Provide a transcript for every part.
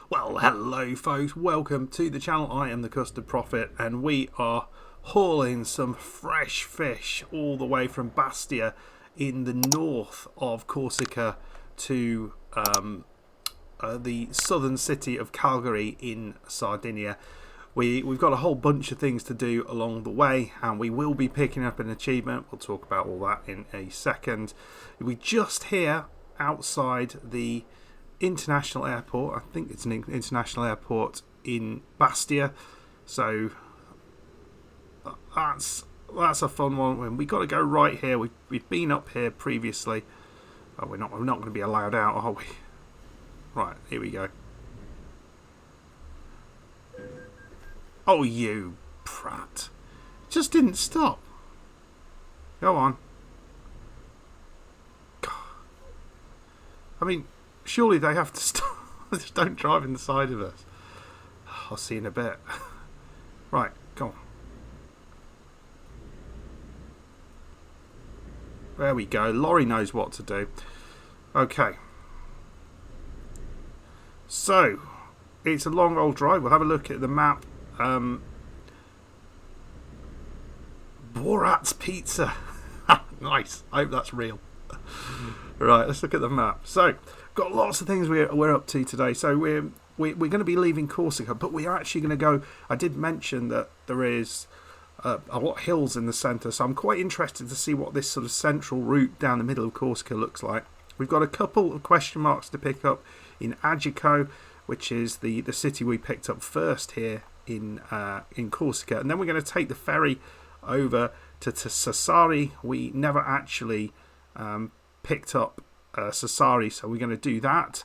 Well, hello folks, welcome to the channel. I am the Custard Prophet and we are hauling some fresh fish all the way from Bastia in the north of Corsica to the southern city of Calgary in Sardinia. We've got a whole bunch of things to do along the way, and we will be picking up an achievement. We'll talk about all that in a second. We just here outside the international airport. I think it's an international airport in Bastia, so that's a fun one. We got to go right here. We've been up here previously. Oh, we're not going to be allowed out, are we? Right, here we go. Oh, you prat! Just didn't stop. Go on. God. I mean, surely they have to stop. Just don't drive in the side of us. I'll see you in a bit. Right, go on. There we go. Lorry knows what to do. Okay. So, it's a long old drive. We'll have a look at the map. Borat's Pizza. Nice. I hope that's real. Right, let's look at the map. So, got lots of things we're up to today. So we're going to be leaving Corsica, but we're actually going to go. I did mention that there is a lot of hills in the centre, so I'm quite interested to see what this sort of central route down the middle of Corsica looks like. We've got a couple of question marks to pick up in Agico, which is the city we picked up first here in Corsica, and then we're going to take the ferry over to Sassari. We never actually picked up Sassari, so we're going to do that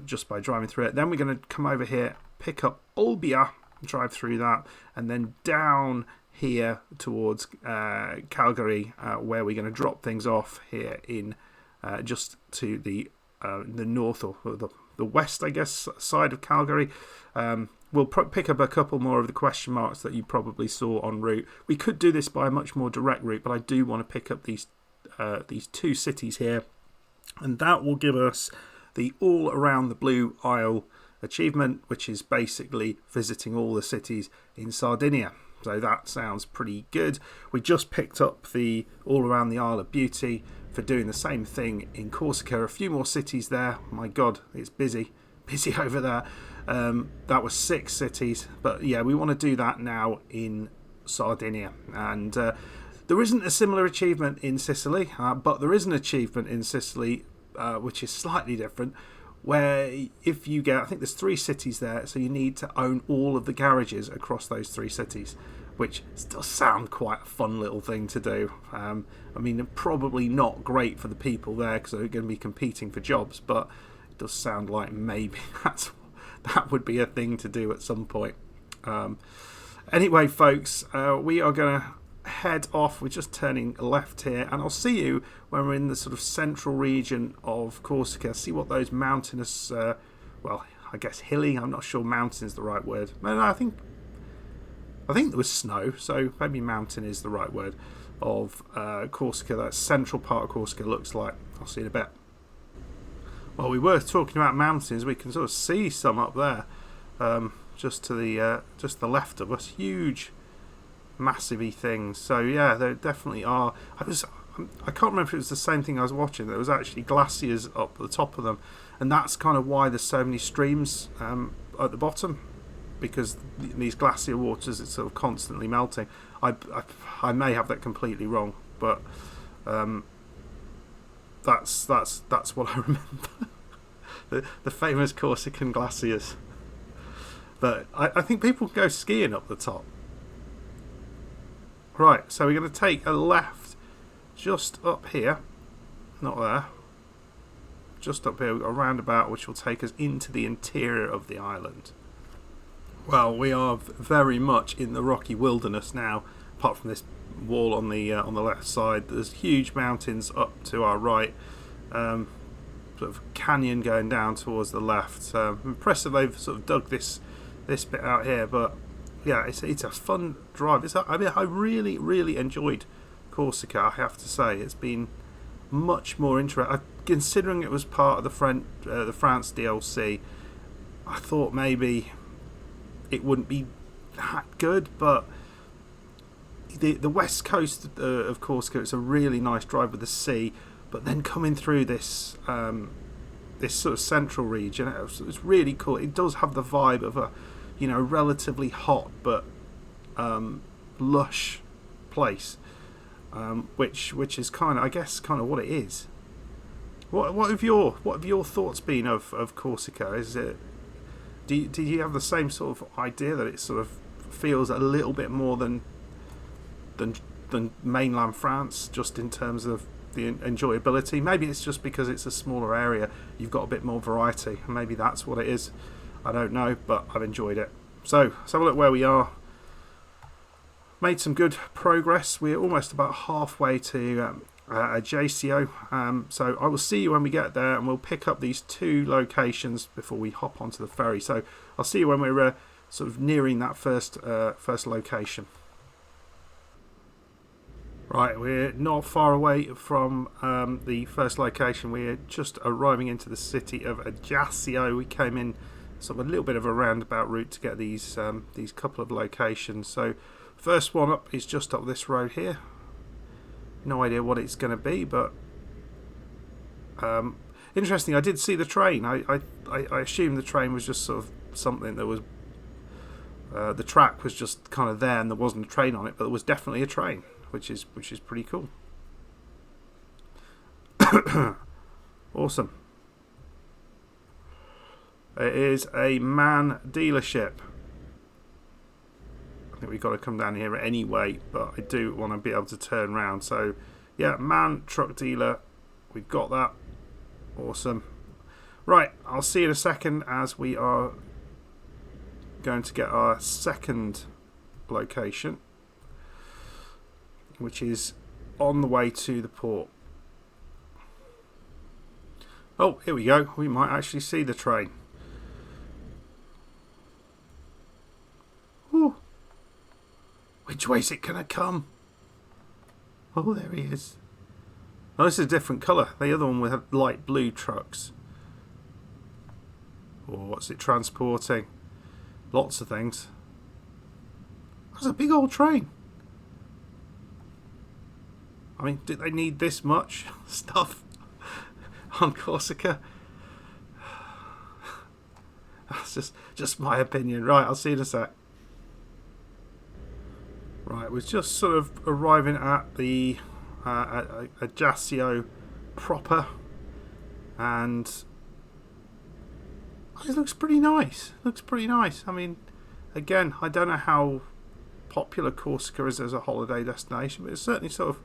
just by driving through it. Then we're going to come over here, pick up Olbia, drive through that, and then down here towards Calgary, where we're going to drop things off here in just to the north or the west, I guess, side of Calgary. We'll pick up a couple more of the question marks that you probably saw en route. We could do this by a much more direct route, but I do want to pick up these two cities here, and that will give us the all around the Blue Isle achievement, which is basically visiting all the cities in Sardinia. So that sounds pretty good. We just picked up the all around the Isle of Beauty for doing the same thing in Corsica. A few more cities there. My God, it's busy over there. That was 6 cities, but yeah, we want to do that now in Sardinia. And there isn't a similar achievement in Sicily, but there is an achievement in Sicily which is slightly different, where if you get, I think there's 3 cities there, so you need to own all of the garages across those 3 cities, which does sound quite a fun little thing to do. I mean, probably not great for the people there because they're going to be competing for jobs, but it does sound like maybe that would be a thing to do at some point. Anyway, folks, we are going to head off. We're just turning left here, and I'll see you when we're in the sort of central region of Corsica. See what those mountainous, well, I guess hilly. I'm not sure mountain is the right word. No, I think there was snow, so maybe mountain is the right word of Corsica. That central part of Corsica looks like. I'll see you in a bit. Well, we were talking about mountains. We can sort of see some up there, just to the left of us. Huge, massive-y things. So yeah, there definitely are. I can't remember if it was the same thing I was watching. There was actually glaciers up the top of them, and that's kind of why there's so many streams at the bottom, because these glacier waters, it's sort of constantly melting. I may have that completely wrong, but that's what I remember. the famous Corsican glaciers. But I think people go skiing up the top. Right, so we're going to take a left just up here, not there, just up here, a roundabout which will take us into the interior of the island. Well, we are very much in the rocky wilderness now, apart from this wall on the left side. There's huge mountains up to our right, sort of canyon going down towards the left. Impressive they've sort of dug this bit out here, but yeah, it's a fun drive. I really enjoyed Corsica, I have to say. It's been much more interesting. Considering it was part of the France DLC, I thought maybe it wouldn't be that good, but the west coast of Corsica, it's a really nice drive with the sea, but then coming through this this sort of central region, it's really cool. It does have the vibe of a, you know, relatively hot but lush place, which is kind of, I guess, kind of what it is. What have your thoughts been of Corsica? Is it, do you have the same sort of idea that it sort of feels a little bit more than mainland France, just in terms of the enjoyability? Maybe it's just because it's a smaller area, you've got a bit more variety, and maybe that's what it is. I don't know, but I've enjoyed it. So let's have a look where we are. Made some good progress. We're almost about halfway to Ajaccio. So I will see you when we get there, and we'll pick up these 2 locations before we hop onto the ferry. So I'll see you when we're sort of nearing that first location. Right, we're not far away from the first location. We're just arriving into the city of Ajaccio. We came in sort of a little bit of a roundabout route to get these couple of locations. So first one up is just up this road here. No idea what it's going to be, but interesting. I did see the train. I assumed the train was just sort of something that was the track was just kind of there and there wasn't a train on it, but there was definitely a train, which is pretty cool. Awesome. It is a MAN dealership. I think we've got to come down here anyway, but I do want to be able to turn around. So yeah, MAN truck dealer, we've got that. Awesome. Right, I'll see you in a second as we are going to get our second location, which is on the way to the port. Oh, here we go. We might actually see the train. Ooh. Which way is it going to come? Oh, there he is. Oh, this is a different colour. The other one with light blue trucks. Oh, what's it transporting? Lots of things. That's a big old train. I mean, do they need this much stuff on Corsica? That's just my opinion. Right, I'll see you in a sec. Right, we're just sort of arriving at the Ajaccio proper, and it looks pretty nice. I mean, again, I don't know how popular Corsica is as a holiday destination, but it certainly sort of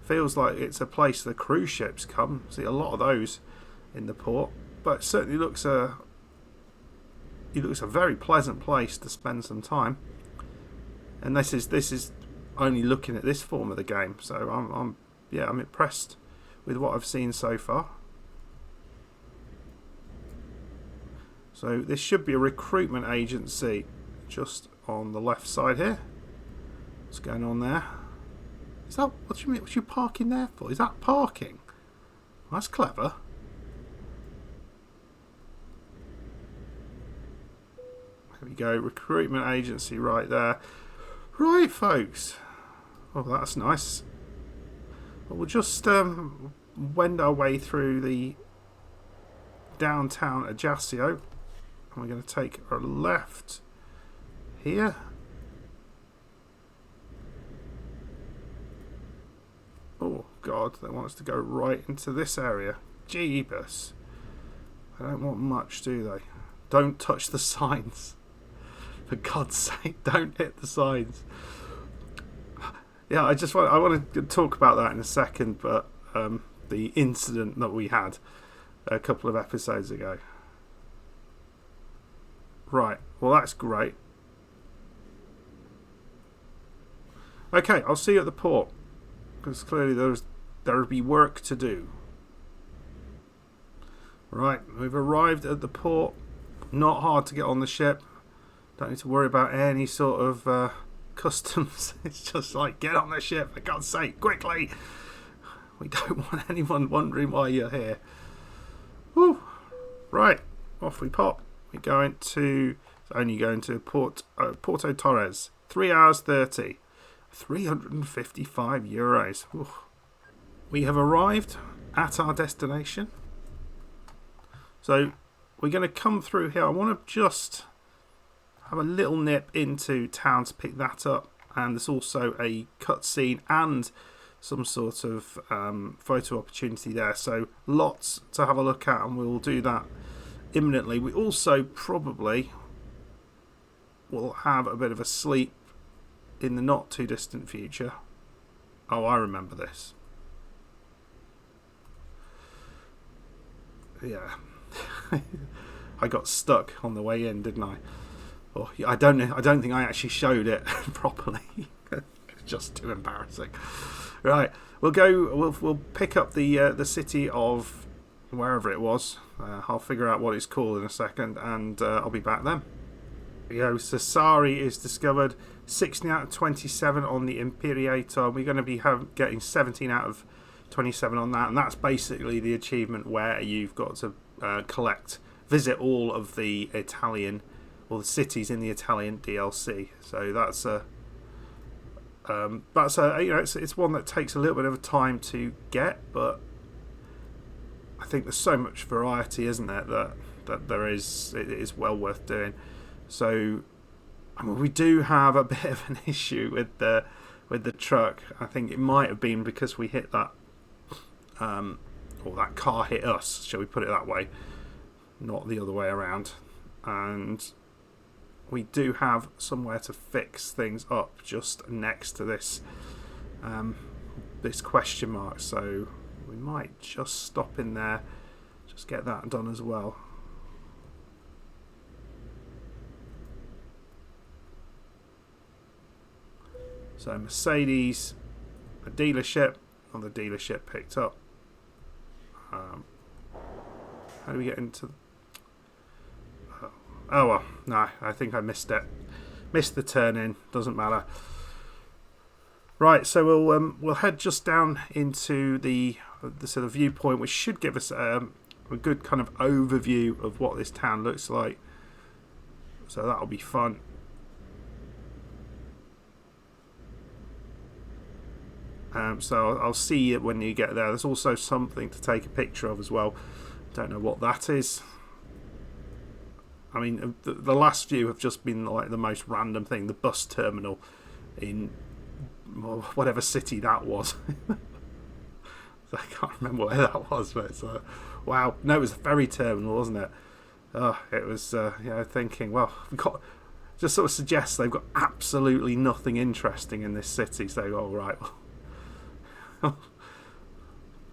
feels like it's a place the cruise ships come. See a lot of those in the port, but it certainly looks a very pleasant place to spend some time. And this is only looking at this form of the game, so I'm impressed with what I've seen so far. So this should be a recruitment agency just on the left side here. What's going on there? Is that what you mean? What you parking there for? Is that parking? That's clever. There we go, recruitment agency right there. Right, folks. Oh, that's nice. Well, we'll just wend our way through the downtown Ajaccio, and we're going to take a left here. Oh God, they want us to go right into this area. Jeebus. They don't want much, do they? Don't touch the signs. For God's sake, don't hit the signs. Yeah, I want to talk about that in a second, but the incident that we had a couple of episodes ago. Right, well that's great. Okay, I'll see you at the port, because clearly there'll be work to do. Right, we've arrived at the port. Not hard to get on the ship. Don't need to worry about any sort of customs. It's just like, get on the ship, for God's sake, quickly. We don't want anyone wondering why you're here. Woo. Right, off we pop. We're going to only going to Porto Torres. 3 hours 30. €355. Ooh. We have arrived at our destination. So we're going to come through here. I want to just have a little nip into town to pick that up. And there's also a cutscene and some sort of photo opportunity there. So lots to have a look at, and we'll do that imminently. We also probably will have a bit of a sleep in the not too distant future. Oh, I remember this. Yeah. I got stuck on the way in, didn't I? Oh, I don't think I actually showed it properly. It's just too embarrassing. Right, we'll pick up the city of wherever it was. I'll figure out what it's called in a second, and I'll be back then. Sassari is discovered. 16 out of 27 on the Imperator. We're going to be getting 17 out of 27 on that, and that's basically the achievement where you've got to visit all of the Italian, or the cities in the Italian DLC. So that's it's one that takes a little bit of time to get, but I think there's so much variety, isn't there, that there is, it is well worth doing. So I mean, we do have a bit of an issue with the truck. I think it might have been because we hit that or that car hit us, shall we put it that way, not the other way around. And we do have somewhere to fix things up just next to this this question mark, so we might just stop in there, just get that done as well. So Mercedes, a dealership, and the dealership picked up. How do we get into? Oh well, no, I think I missed it. Missed the turn in. Doesn't matter. Right, so we'll head just down into the sort of viewpoint, which should give us a good kind of overview of what this town looks like. So that'll be fun. So I'll see it when you get there. There's also something to take a picture of as well. Don't know what that is. I mean, the last few have just been like the most random thing. The bus terminal in whatever city that was. I can't remember where that was, but it's wow. No, it was the ferry terminal, wasn't it? Oh, it was. Thinking, well, we've got, just sort of suggests they've got absolutely nothing interesting in this city. So, all right,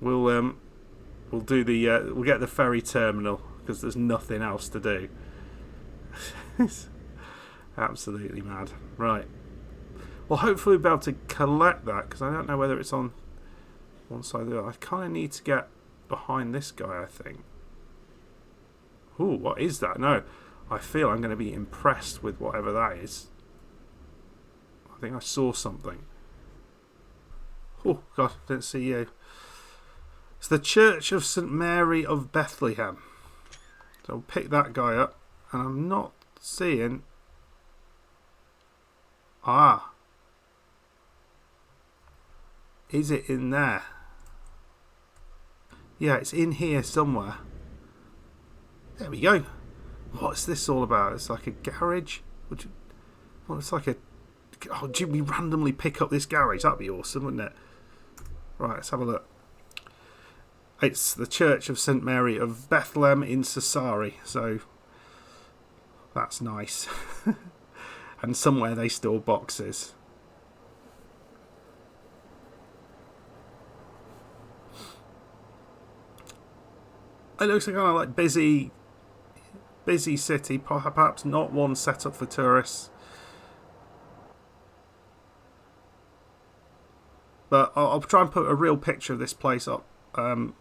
we'll do we'll get the ferry terminal because there's nothing else to do. It's absolutely mad. Right. Well, hopefully we'll be able to collect that, because I don't know whether it's on one side or the other. I kind of need to get behind this guy, I think. Ooh, what is that? No, I feel I'm going to be impressed with whatever that is. I think I saw something. Oh, God, didn't see you. It's the Church of St. Mary of Bethlehem. So I'll pick that guy up, and I'm not seeing... Ah. Is it in there? Yeah, it's in here somewhere. There we go. What's this all about? It's like a garage? Well, it's like a... Oh, did we randomly pick up this garage? That'd be awesome, wouldn't it? Right, let's have a look. It's the Church of St. Mary of Bethlehem in Sassari, so that's nice. And somewhere they store boxes. It looks like kind of like busy city, perhaps not one set up for tourists. But I'll try and put a real picture of this place up. I'm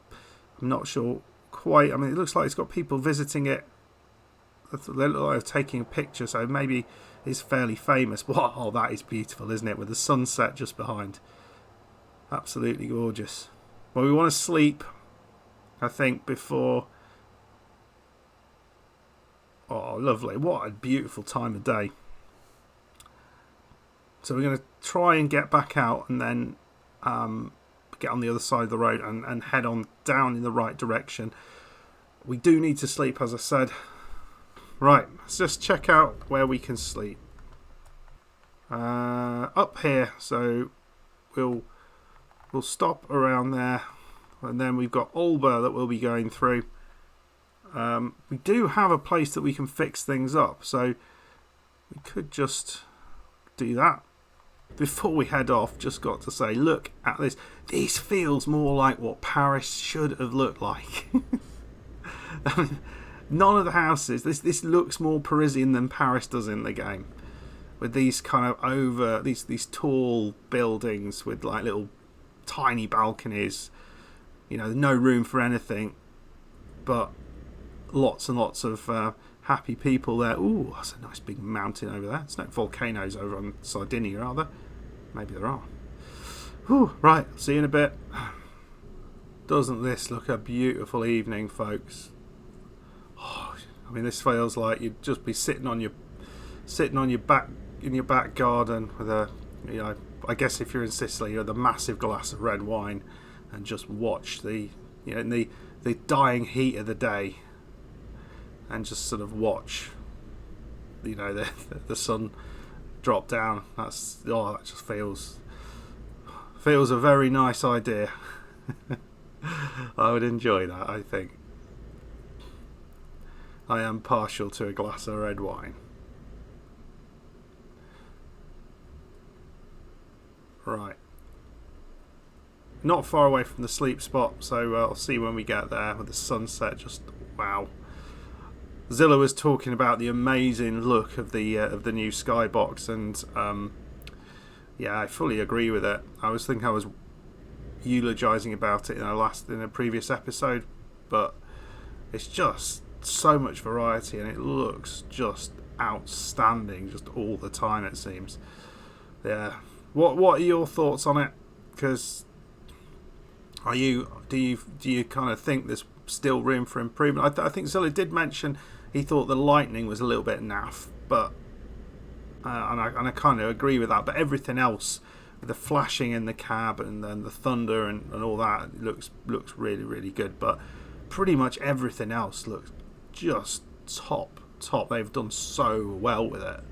not sure quite. I mean, it looks like it's got people visiting it. They look like they're taking a picture, so maybe it's fairly famous. Oh, that is beautiful, isn't it? With the sunset just behind. Absolutely gorgeous. Well, we want to sleep, I think, before Oh, lovely. What a beautiful time of day. So we're going to try and get back out and then get on the other side of the road and head on down in the right direction. We do need to sleep, as I said. Right, let's just check out where we can sleep. Up here, so we'll stop around there, and then we've got Alba that we'll be going through. We do have a place that we can fix things up, so we could just do that. Before we head off, just got to say, look at this. This feels more like what Paris should have looked like. I mean, none of the houses, this looks more Parisian than Paris does in the game. With these kind of these tall buildings with like little tiny balconies. You know, no room for anything. But lots and lots of happy people there. Ooh, that's a nice big mountain over there. There's no volcanoes over on Sardinia, are there? Maybe there are. Ooh, right, see you in a bit. Doesn't this look a beautiful evening, folks? Oh, I mean, this feels like you'd just be sitting on your back in your back garden with a, you know, I guess if you're in Sicily, with a massive glass of red wine, and just watch the, you know, in the dying heat of the day, and just sort of watch, you know, the sun drop down. That just feels a very nice idea. I would enjoy that, I think. I am partial to a glass of red wine. Right. Not far away from the sleep spot, so I'll see when we get there with the sunset. Just wow. Zilla was talking about the amazing look of the new skybox, and yeah, I fully agree with it. I was eulogizing about it in a previous episode, but it's just so much variety, and it looks just outstanding, just all the time, it seems. Yeah. What are your thoughts on it? Because do you kind of think there's still room for improvement? I think Zilla did mention he thought the lightning was a little bit naff, but and I kind of agree with that. But everything else, the flashing in the cab and then the thunder and all that, looks really, really good. But pretty much everything else looks just top. They've done so well with it.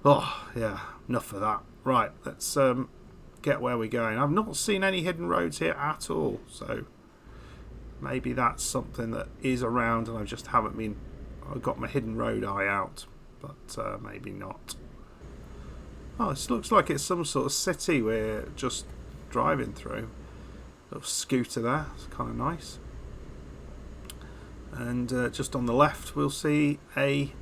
Oh yeah, enough of that. Right, let's get where we're going. I've not seen any hidden roads here at all, so maybe that's something that is around and I just haven't been. I've got my hidden road eye out, but maybe not. Oh, this looks like it's some sort of city we're just driving through. Little scooter there, it's kind of nice. And just on the left, we'll see a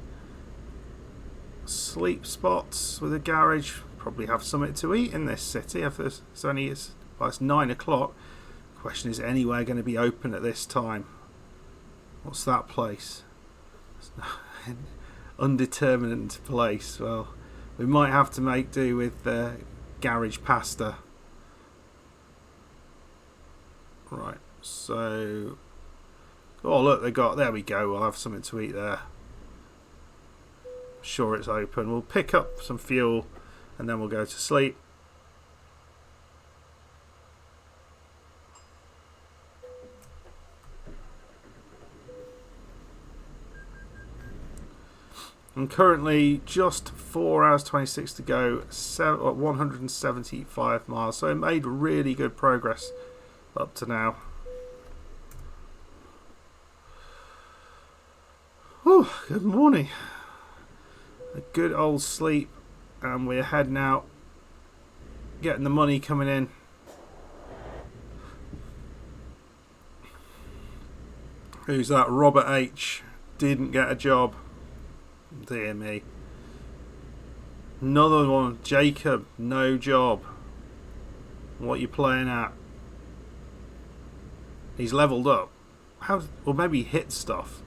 sleep spot with a garage. Probably have something to eat in this city. If it's 9 o'clock. Question is, anywhere going to be open at this time? What's that place? It's an undetermined place. Well, we might have to make do with garage pasta. Right. So, oh look, there we go. We'll have something to eat there. Sure, it's open. We'll pick up some fuel and then we'll go to sleep. And currently just 4 hours 26 to go, 175 miles. So it made really good progress up to now. Oh, good morning. A good old sleep, and we're heading out, getting the money coming in. Who's that? Robert H. Didn't get a job. Dear me. Another one. Jacob, no job. What are you playing at? He's leveled up. Or maybe he hit stuff.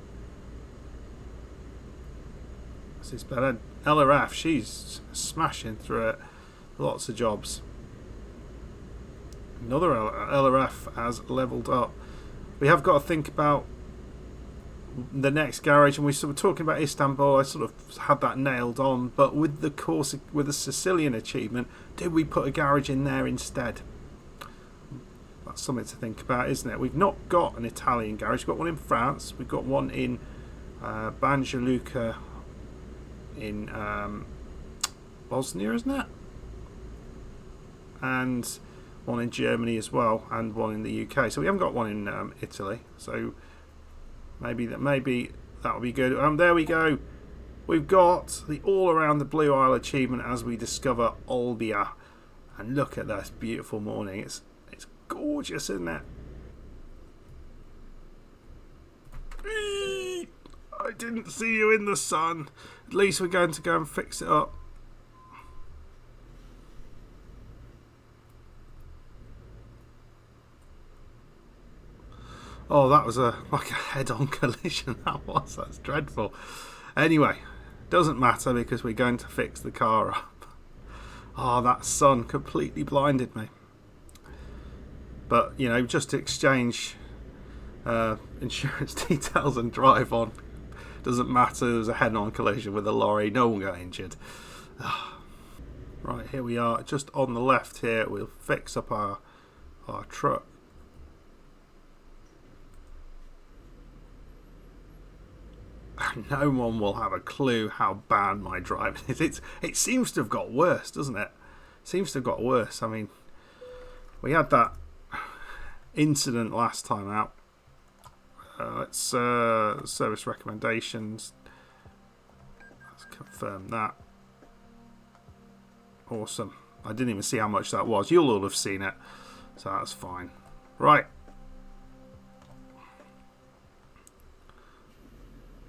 This is better. LRF, she's smashing through it. Lots of jobs. Another LRF has leveled up. We have got to think about the next garage, and we sort of talking about Istanbul. I sort of had that nailed on, but with the with the Sicilian achievement, did we put a garage in there instead? That's something to think about, isn't it? We've not got an Italian garage. We've got one in France. We've got one in Banja Luka in Bosnia, isn't it? And one in Germany as well, and one in the UK. So we haven't got one in Italy. So maybe that'll be good. There we go. We've got the all around the Blue Isle achievement as we discover Olbia. And look at this beautiful morning. It's gorgeous, isn't it? I didn't see you in the sun. At least we're going to go and fix it up. Oh, that was like a head-on collision. That's dreadful. Anyway, doesn't matter because we're going to fix the car up. Oh, that sun completely blinded me. But, you know, just to exchange insurance details and drive on. Doesn't matter, there was a head-on collision with a lorry. No one got injured. Right, here we are. Just on the left here, we'll fix up our truck. No one will have a clue how bad my driving is. It seems to have got worse, doesn't it? Seems to have got worse. I mean, we had that incident last time out. Let's service recommendations. Let's confirm that. Awesome. I didn't even see how much that was. You'll all have seen it, so that's fine. Right.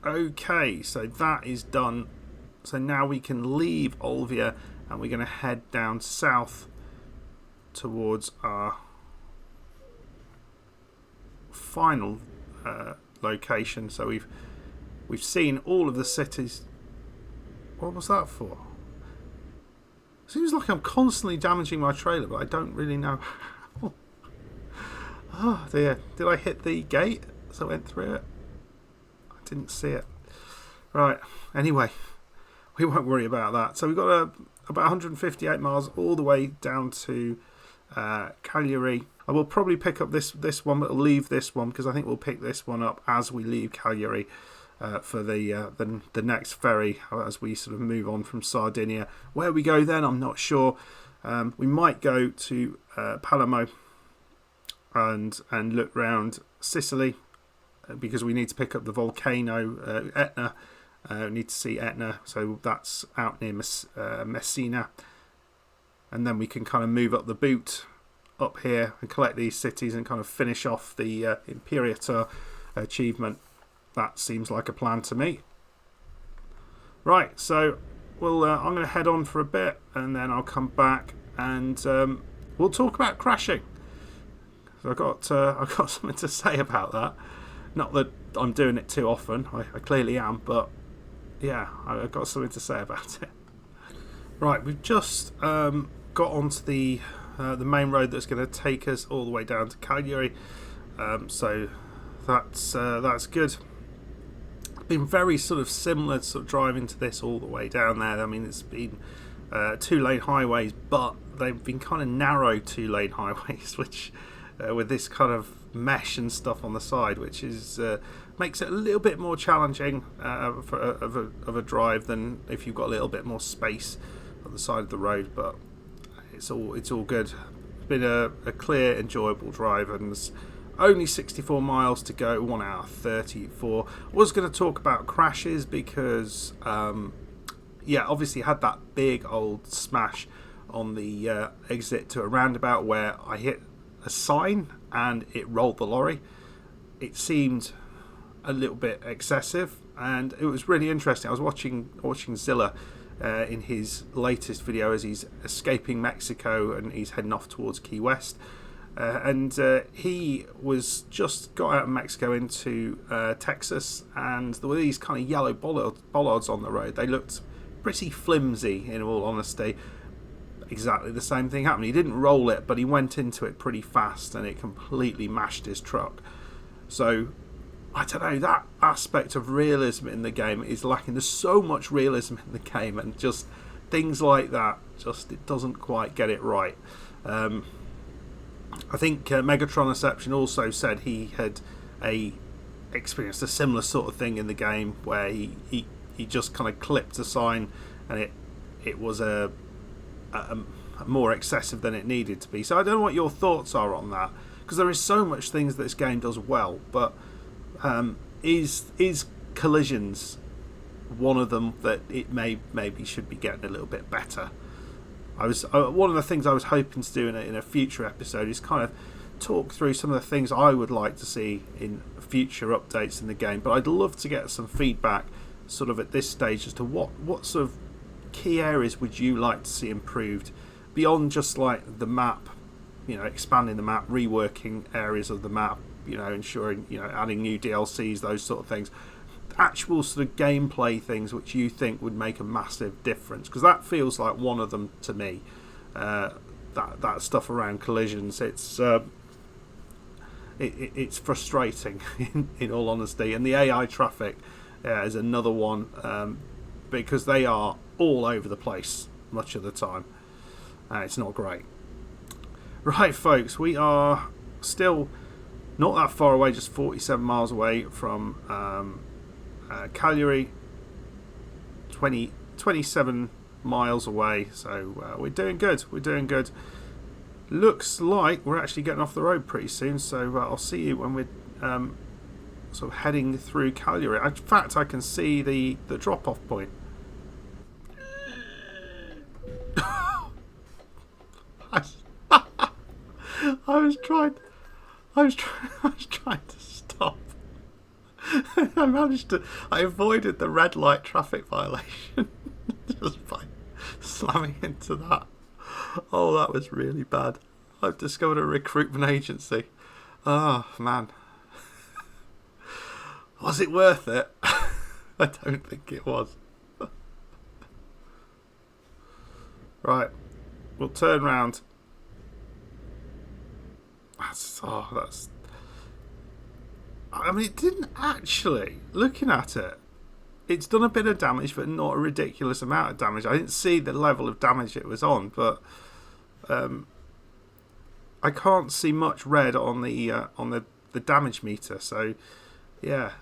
Okay, so that is done. So now we can leave Olbia and we're going to head down south towards our final location. So we've seen all of the cities. What was that for? Seems like I'm constantly damaging my trailer, but I don't really know how. Oh dear, did I hit the gate as I went through it? Didn't see it. Right, anyway, we won't worry about that. So we've got about 158 miles all the way down to Cagliari. I will probably pick up this one, but I'll leave this one because I think we'll pick this one up as we leave Cagliari for the next ferry as we sort of move on from Sardinia. Where we go then, I'm not sure. We might go to Palermo and look round Sicily, because we need to pick up the volcano Etna. We need to see Etna, so that's out near Messina, and then we can kind of move up the boot up here and collect these cities and kind of finish off the Imperator achievement. That seems like a plan to me. Right, so I'm going to head on for a bit and then I'll come back and we'll talk about crashing. So I've got something to say about that. Not that I'm doing it too often, I clearly am, but yeah, I've got something to say about it. Right, we've just got onto the main road that's going to take us all the way down to Cagliari, so that's good. Been very sort of similar to sort of driving to this all the way down there. I mean, it's been 2-lane highways, but they've been kind of narrow 2-lane highways, which with this kind of mesh and stuff on the side, which is makes it a little bit more challenging of a drive than if you've got a little bit more space on the side of the road. But it's all good. It's been a clear, enjoyable drive, and there's only 64 miles to go, 1 hour 34. I was going to talk about crashes because obviously had that big old smash on the exit to a roundabout where I hit a sign and it rolled the lorry. It seemed a little bit excessive, and it was really interesting. I was watching Zilla in his latest video as he's escaping Mexico and he's heading off towards Key West, and he was just got out of Mexico into Texas, and there were these kind of yellow bollards on the road. They looked pretty flimsy, in all honesty. Exactly the same thing happened. He didn't roll it, but he went into it pretty fast and it completely mashed his truck. So I don't know, that aspect of realism in the game is lacking. There's so much realism in the game, and just things like that, just it doesn't quite get it right. I think Megatronception also said he had experienced a similar sort of thing in the game where he just kind of clipped a sign and it was a more excessive than it needed to be. So I don't know what your thoughts are on that, because there is so much things that this game does well, but is collisions one of them that it maybe should be getting a little bit better? One of the things I was hoping to do in a future episode is kind of talk through some of the things I would like to see in future updates in the game, but I'd love to get some feedback sort of at this stage as to what sort of key areas would you like to see improved beyond just like the map, expanding the map, reworking areas of the map, ensuring, adding new DLCs, those sort of things. Actual sort of gameplay things which you think would make a massive difference, because that feels like one of them to me. That stuff around collisions, it's frustrating in all honesty, and the AI traffic is another one, because they are all over the place much of the time. It's not great. Right, folks, we are still not that far away, just 47 miles away from Cagliari, 27 miles away, so we're doing good. Looks like we're actually getting off the road pretty soon, so I'll see you when we're sort of heading through Cagliari. In fact, I can see the drop-off point. I was trying to stop. I avoided the red light traffic violation just by slamming into that. Oh, that was really bad. I've discovered a recruitment agency. Oh, man. Was it worth it? I don't think it was. Right. We'll turn round. I mean, it didn't actually, looking at it, it's done a bit of damage, but not a ridiculous amount of damage. I didn't see the level of damage it was on, but I can't see much red on the damage meter. So yeah,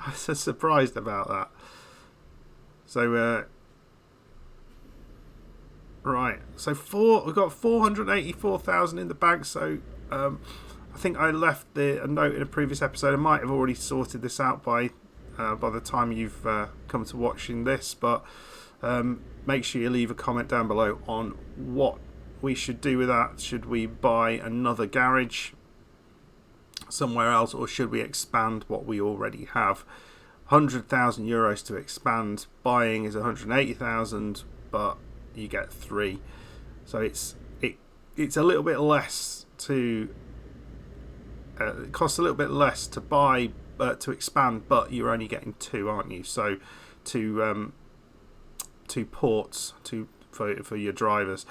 I was surprised about that. So right, so we've got 484,000 in the bank. So I think I left a note in a previous episode. I might have already sorted this out by the time you've come to watching this, but make sure you leave a comment down below on what we should do with that. Should we buy another garage somewhere else, or should we expand what we already have? 100,000 euros to expand. Buying is 180,000, but you get 3, so it's a little bit less to. It costs a little bit less to buy, to expand, but you're only getting 2, aren't you? So, 2 ports for your drivers,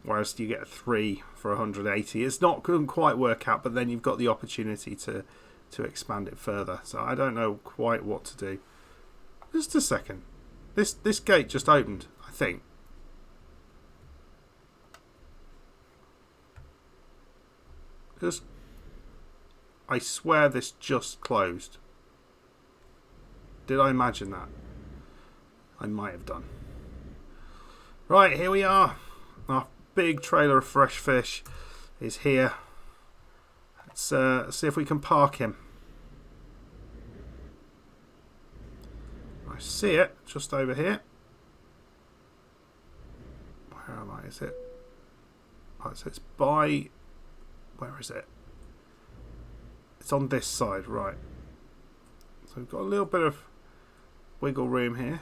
whereas you get 3 for 180. It's not couldn't quite work out, but then you've got the opportunity to expand it further. So I don't know quite what to do. Just a second. This gate just opened, I think. I swear this just closed. Did I imagine that? I might have done. Right, here we are. Our big trailer of fresh fish is here. Let's see if we can park him. I see it just over here. Where am I? Is it? Oh, so it's by... Where is it? It's on this side, right. So we've got a little bit of wiggle room here.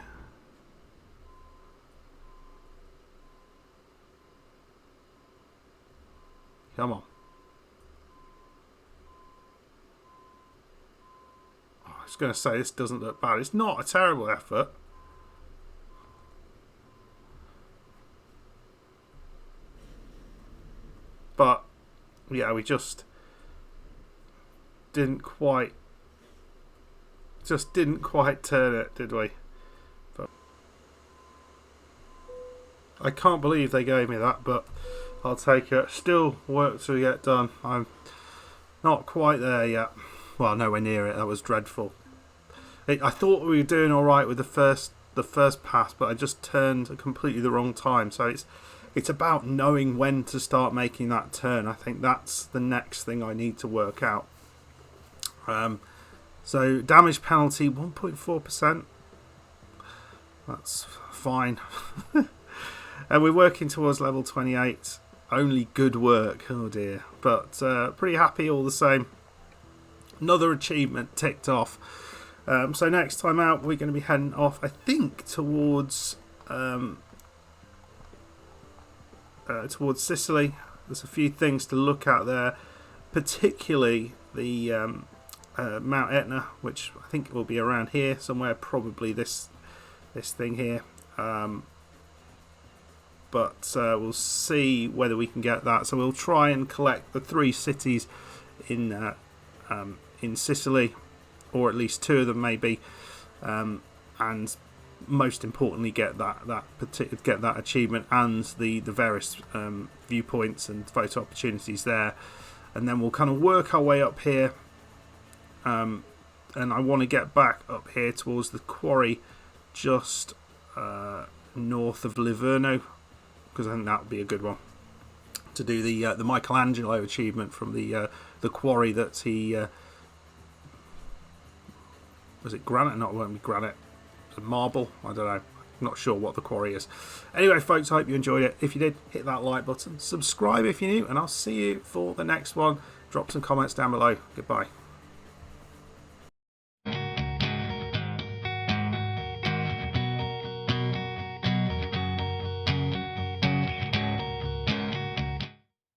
Come on. Oh, I was going to say this doesn't look bad. It's not a terrible effort. But yeah, we just didn't quite Just didn't quite turn it, did we? But I can't believe they gave me that, but I'll take it. Still work to get done. I'm not quite there yet. Well, nowhere near it. That was dreadful. I thought we were doing all right with the first pass, but I just turned at completely the wrong time. So it's about knowing when to start making that turn. I think that's the next thing I need to work out. So damage penalty 1.4%. That's fine. And we're working towards level 28. Only good work. Oh dear. But pretty happy all the same. Another achievement ticked off. So next time out we're going to be heading off, I think, towards Sicily. There's a few things to look at there, particularly the Mount Etna, which I think will be around here somewhere, probably this thing here. But we'll see whether we can get that. So we'll try and collect the 3 cities in Sicily, or at least 2 of them maybe, and most importantly get that achievement and the various viewpoints and photo opportunities there, and then we'll kind of work our way up here. And I want to get back up here towards the quarry just north of Livorno, because I think that would be a good one to do the Michelangelo achievement from the quarry that he was it granite? Not won't be granite. Marble. I don't know. I'm not sure what the quarry is. Anyway, folks, I hope you enjoyed it. If you did, hit that like button, subscribe if you're new, and I'll see you for the next one. Drop some comments down below. Goodbye.